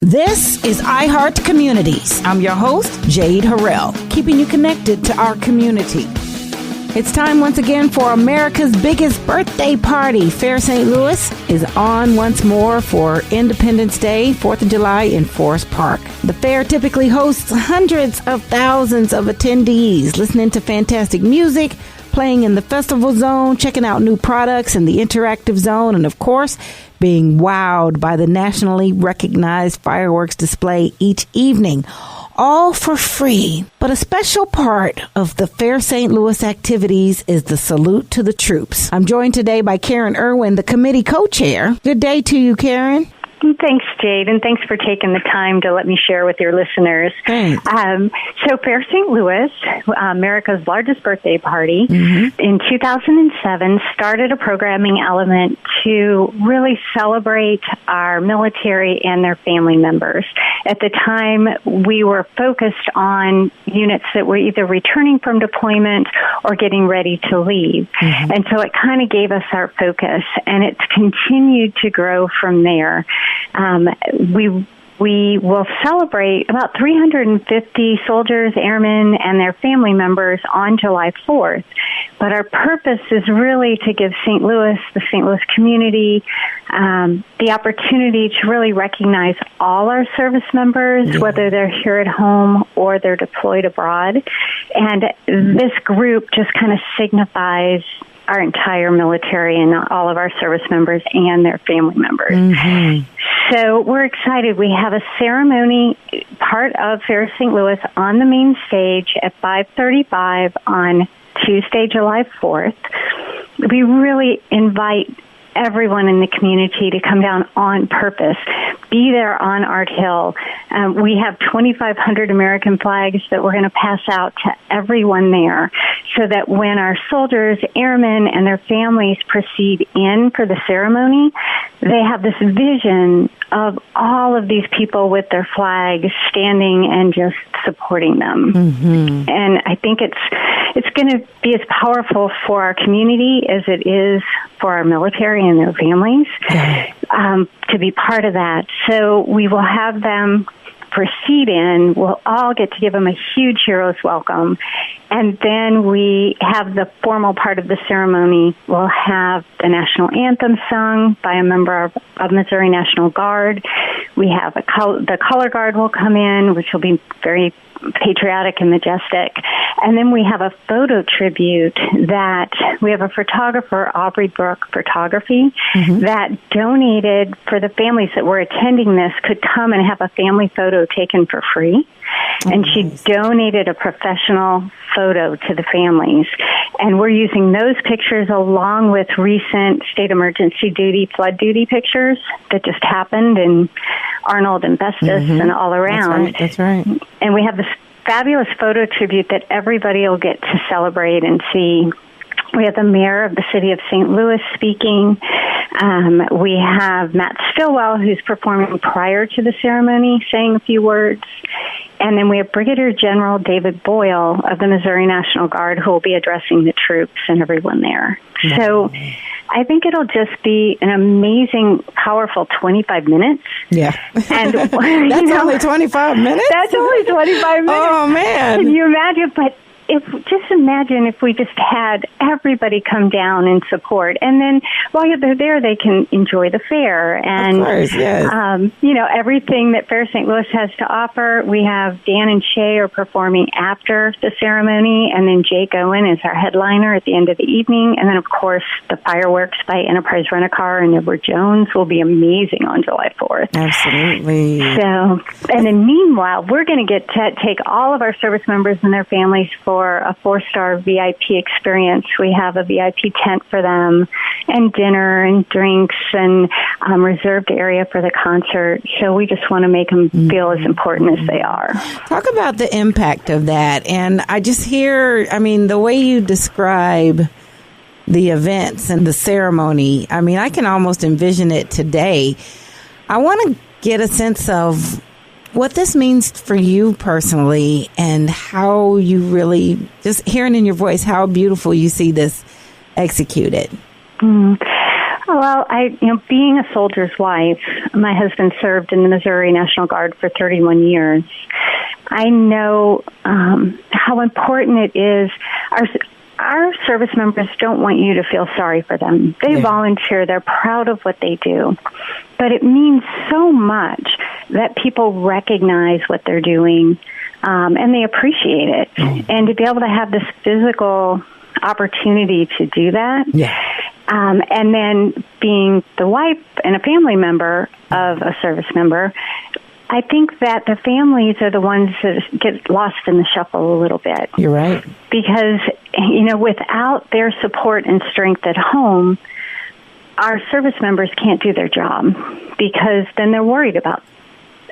This is iHeart Communities. I'm your host, Jade Harrell, keeping you connected to our community. It's time once again for America's biggest birthday party. Fair St. Louis is on once more for Independence Day, 4th of July in Forest Park. The fair typically hosts hundreds of thousands of attendees listening to fantastic music, playing in the festival zone, checking out new products in the interactive zone, and of course, being wowed by the nationally recognized fireworks display each evening. All for free. But a special part of the Fair St. Louis activities is the salute to the troops. I'm joined today by Karen Irwin, the committee co-chair. Good day to you, Karen. Thanks, Jade, and thanks for taking the time to let me share with your listeners. Thanks. So Fair St. Louis, America's largest birthday party, in 2007 started a programming element to really celebrate our military and their family members. At the time, we were focused on units that were either returning from deployment or getting ready to leave. And so it kind of gave us our focus, and it's continued to grow from there. We will celebrate about 350 soldiers, airmen, and their family members on July 4th. But our purpose is really to give St. Louis, the St. Louis community, the opportunity to really recognize all our service members, whether they're here at home or they're deployed abroad. And this group just kind of signifies our entire military and all of our service members and their family members. So we're excited. We have a ceremony, part of Fair St. Louis, on the main stage at 5:35 on Tuesday, July 4th. We really invite everyone in the community to come down on purpose. Be there on Art Hill. We have 2,500 American flags that we're going to pass out to everyone there so that when our soldiers, airmen, and their families proceed in for the ceremony, they have this vision of all of these people with their flags standing and just supporting them. And I think it's going to be as powerful for our community as it is for our military and their families to be part of that. So we will have them proceed in. We'll all get to give them a huge hero's welcome. And then we have the formal part of the ceremony. We'll have the national anthem sung by a member of Missouri National Guard. We have the color guard will come in, which will be very patriotic and majestic. And then we have a photo tribute that we have a photographer, Aubrey Brook Photography, that donated for the families that were attending this could come and have a family photo taken for free. And she donated a professional photo to the families. And we're using those pictures along with recent state emergency duty, flood duty pictures that just happened in Arnold and Bestis and all around. That's right. And we have this fabulous photo tribute that everybody will get to celebrate and see. We have the mayor of the city of St. Louis speaking. We have Matt Stillwell, who's performing prior to the ceremony, saying a few words. And then we have Brigadier General David Boyle of the Missouri National Guard, who will be addressing the troops and everyone there. So I think it'll just be an amazing, powerful 25 minutes. Yeah. And that's only 25 minutes? That's only 25 minutes. Oh, man. Can you imagine? But just imagine if we just had everybody come down and support. And then while they're there, they can enjoy the fair. And, of course, yes. Everything that Fair St. Louis has to offer. We have Dan and Shay are performing after the ceremony. And then Jake Owen is our headliner at the end of the evening. And then, of course, the fireworks by Enterprise Rent-A-Car and Edward Jones will be amazing on July 4th. Absolutely. So, and then meanwhile, we're going to get to take all of our service members and their families for a 4-star VIP experience. We have a VIP tent for them and dinner and drinks and reserved area for the concert. So we just want to make them feel as important as they are. Talk about the impact of that. And I just hear, the way you describe the events and the ceremony, I can almost envision it today. I want to get a sense of what this means for you personally and how you really, just hearing in your voice, how beautiful you see this executed. Well, being a soldier's wife, my husband served in the Missouri National Guard for 31 years. I know how important it is. Our service members don't want you to feel sorry for them. They volunteer. They're proud of what they do. But it means so much that people recognize what they're doing, and they appreciate it. And to be able to have this physical opportunity to do that, and then being the wife and a family member of a service member, I think that the families are the ones that get lost in the shuffle a little bit. You're right. Because, without their support and strength at home, our service members can't do their job, because then they're worried about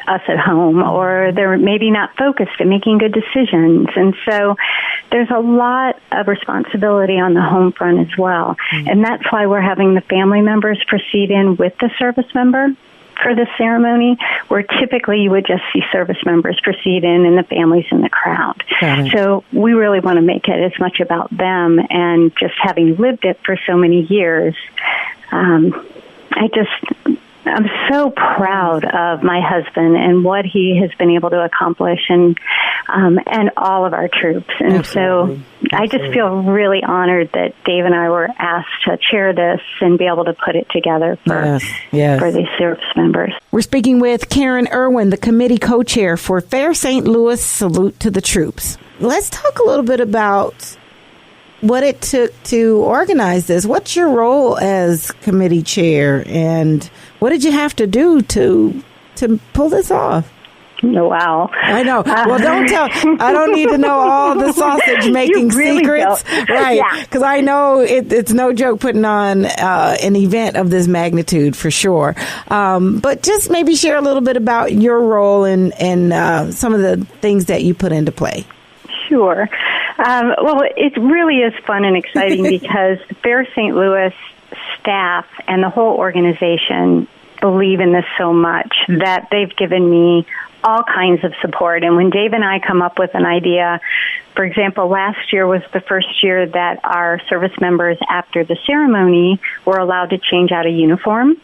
us at home, or they're maybe not focused at making good decisions. And so there's a lot of responsibility on the home front as well. And that's why we're having the family members proceed in with the service member for the ceremony, where typically you would just see service members proceed in and the families in the crowd. So we really want to make it as much about them, and just having lived it for so many years, I'm so proud of my husband and what he has been able to accomplish, and all of our troops. And so I just feel really honored that Dave and I were asked to chair this and be able to put it together for these service members. We're speaking with Karen Irwin, the committee co-chair for Fair St. Louis Salute to the Troops. Let's talk a little bit about what it took to organize this. What's your role as committee chair, and what did you have to do to pull this off? Wow. I know. Well, don't tell. I don't need to know all the sausage making secrets. Don't. Right. Because I know it's no joke putting on an event of this magnitude, for sure. But just maybe share a little bit about your role and some of the things that you put into play. Sure. Well, it really is fun and exciting because Fair St. Louis staff and the whole organization believe in this so much that they've given me all kinds of support. And when Dave and I come up with an idea, for example, last year was the first year that our service members, after the ceremony, were allowed to change out of uniform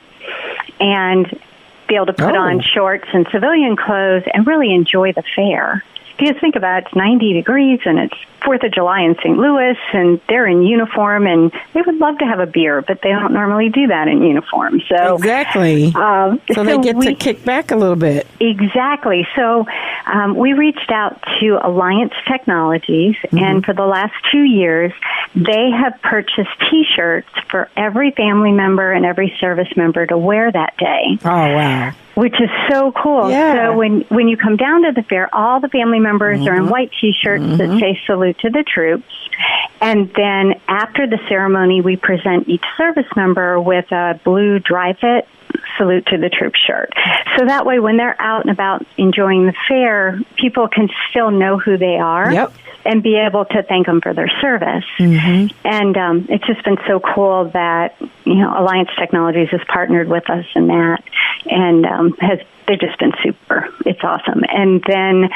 and be able to put on shorts and civilian clothes and really enjoy the fair. Because think about it, it's 90 degrees and it's 4th of July in St. Louis, and they're in uniform, and they would love to have a beer, but they don't normally do that in uniform. So exactly. So they get to kick back a little bit. Exactly. So we reached out to Alliance Technologies, and for the last 2 years, they have purchased T-shirts for every family member and every service member to wear that day. Oh, wow. Which is so cool. Yeah. So when you come down to the fair, all the family members are in white T-shirts that say Salute to the Troops. And then after the ceremony, we present each service member with a blue dry fit Salute to the Troops shirt. So that way, when they're out and about enjoying the fair, people can still know who they are and be able to thank them for their service. And it's just been so cool that, Alliance Technologies has partnered with us in that, and they've just been super. It's awesome. And then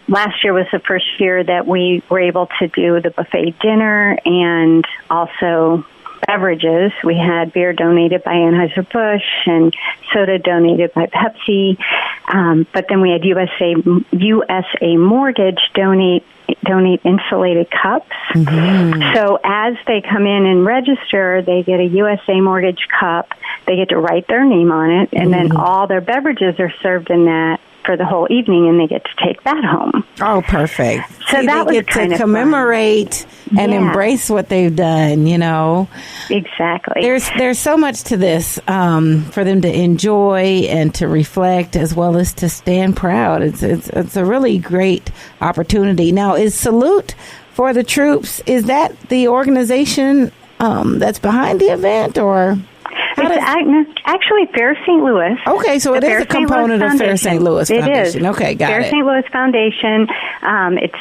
last year was the first year that we were able to do the buffet dinner and also beverages. We had beer donated by Anheuser-Busch and soda donated by Pepsi. But then we had USA Mortgage donate insulated cups. So as they come in and register, they get a USA Mortgage cup. They get to write their name on it, and then all their beverages are served in that for the whole evening, and they get to take that home. Oh, perfect. So that they get to commemorate and embrace what they've done, Exactly. There's so much to this for them to enjoy and to reflect, as well as to stand proud. It's a really great opportunity. Now, is Salute for the Troops, is that the organization that's behind the event, or? It's actually Fair St. Louis. Okay, so it is a component of Fair St. Louis Foundation. It is. Okay, got it. Fair St. Louis Foundation. It's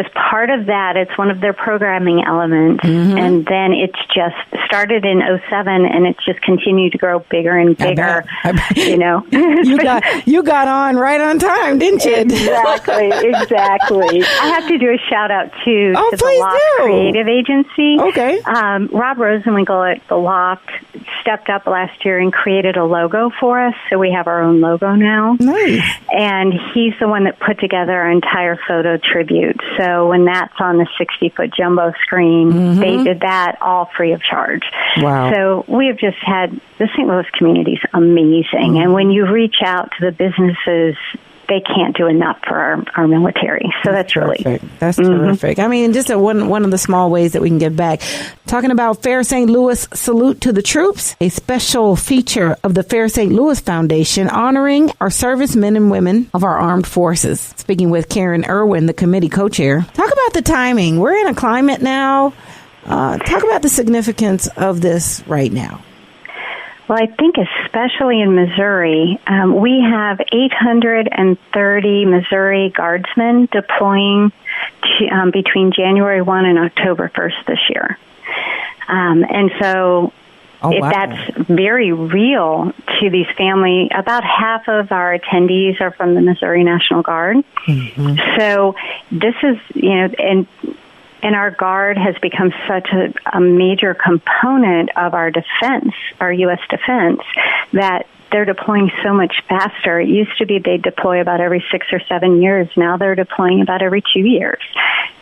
just part of that. It's one of their programming elements. And then it's just started in '07, and it's just continued to grow bigger and bigger. I bet. You know, you got on right on time, didn't you? Exactly. I have to do a shout out to the Loft Creative Agency. Okay. Rob Rosenwinkel at the Loft stepped up last year and created a logo for us, so we have our own logo now. Nice. And he's the one that put together our entire photo tribute. So when that's on the 60-foot jumbo screen, they did that all free of charge. Wow. So we have just had, the St. Louis community is amazing. And when you reach out to the businesses, they can't do enough for our military. So that's terrific. really... That's terrific. I mean, just one of the small ways that we can give back. Talking about Fair St. Louis Salute to the Troops, a special feature of the Fair St. Louis Foundation honoring our servicemen and women of our armed forces. Speaking with Karen Irwin, the committee co-chair. Talk about the timing. We're in a climate now. Talk about the significance of this right now. Well, I think especially in Missouri, we have 830 Missouri Guardsmen deploying between January 1 and October 1st this year. And so that's very real to these families. About half of our attendees are from the Missouri National Guard. So this is, and our Guard has become such a major component of our defense, our U.S. defense, that they're deploying so much faster. It used to be they'd deploy about every 6 or 7 years. Now they're deploying about every 2 years.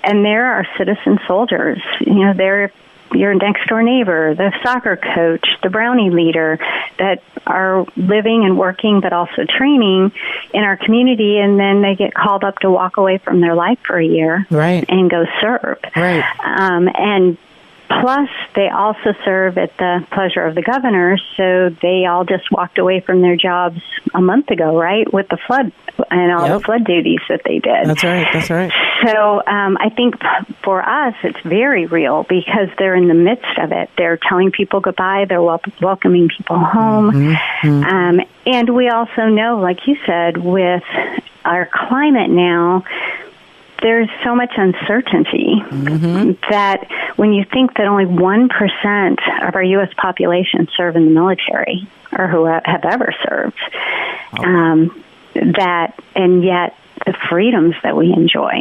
And there are citizen soldiers. They're your next door neighbor, the soccer coach, the brownie leader that are living and working but also training in our community, and then they get called up to walk away from their life for a year and go serve. Right. And plus, they also serve at the pleasure of the governor, so they all just walked away from their jobs a month ago, right, with the flood and all the flood duties that they did. That's right. So I think for us, it's very real because they're in the midst of it. They're telling people goodbye. They're welcoming people home. And we also know, like you said, with our climate now, there's so much uncertainty that when you think that only 1% of our U.S. population serve in the military or who have ever served, and yet the freedoms that we enjoy,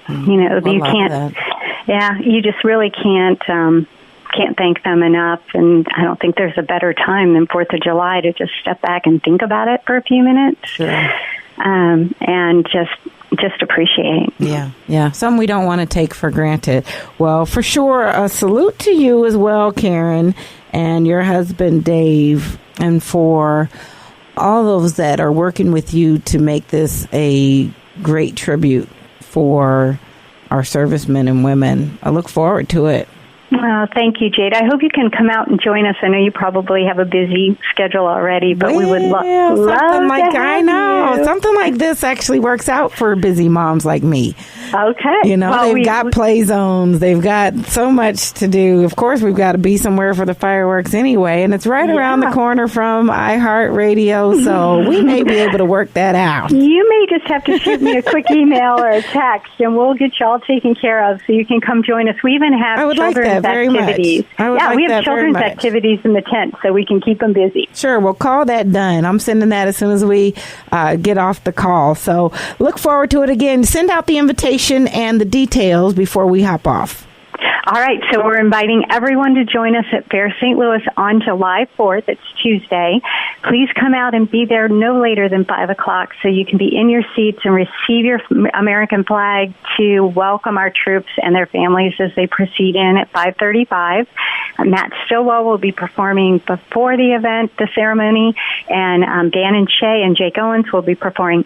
you can't, you just really can't thank them enough. And I don't think there's a better time than 4th of July to just step back and think about it for a few minutes. And just appreciate. Yeah. Some we don't want to take for granted. Well, for sure, a salute to you as well, Karen, and your husband, Dave, and for all those that are working with you to make this a great tribute for our servicemen and women. I look forward to it. Oh, thank you, Jade. I hope you can come out and join us. I know you probably have a busy schedule already, but we would love something like to have you. Something like this actually works out for busy moms like me. Okay. They've got play zones. They've got so much to do. Of course, we've got to be somewhere for the fireworks anyway, and it's right around the corner from iHeartRadio, so we may be able to work that out. You may just have to shoot me a quick email or a text, and we'll get you all taken care of so you can come join us. We even have children's activities. We have children's activities in the tent, so we can keep them busy. Sure, we'll call that done. I'm sending that as soon as we get off the call. So look forward to it again. Send out the invitation and the details before we hop off. All right, so we're inviting everyone to join us at Fair St. Louis on July 4th. It's Tuesday. Please come out and be there no later than 5 o'clock so you can be in your seats and receive your American flag to welcome our troops and their families as they proceed in at 5:35. Matt Stillwell will be performing before the event, the ceremony, and Dan and Shay and Jake Owens will be performing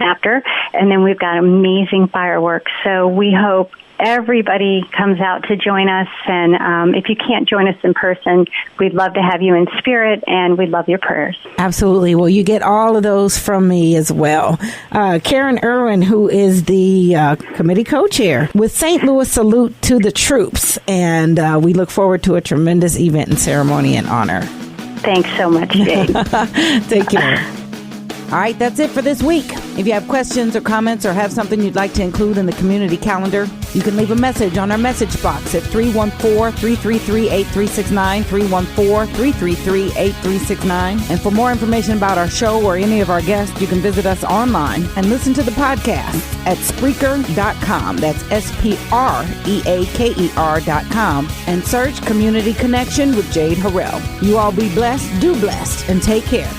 after. And then we've got amazing fireworks. So we hope everybody comes out to join us, and if you can't join us in person, we'd love to have you in spirit, and we'd love your prayers. Absolutely. Well, you get all of those from me as well. Karen Irwin, who is the committee co-chair with St. Louis Salute to the Troops, and we look forward to a tremendous event and ceremony in honor. Thanks so much, Jade. Take care. All right, that's it for this week. If you have questions or comments or have something you'd like to include in the community calendar, you can leave a message on our message box at 314-333-8369, 314-333-8369. And for more information about our show or any of our guests, you can visit us online and listen to the podcast at Spreaker.com. That's Spreaker.com. And search Community Connection with Jade Harrell. You all be blessed, do blessed, and take care.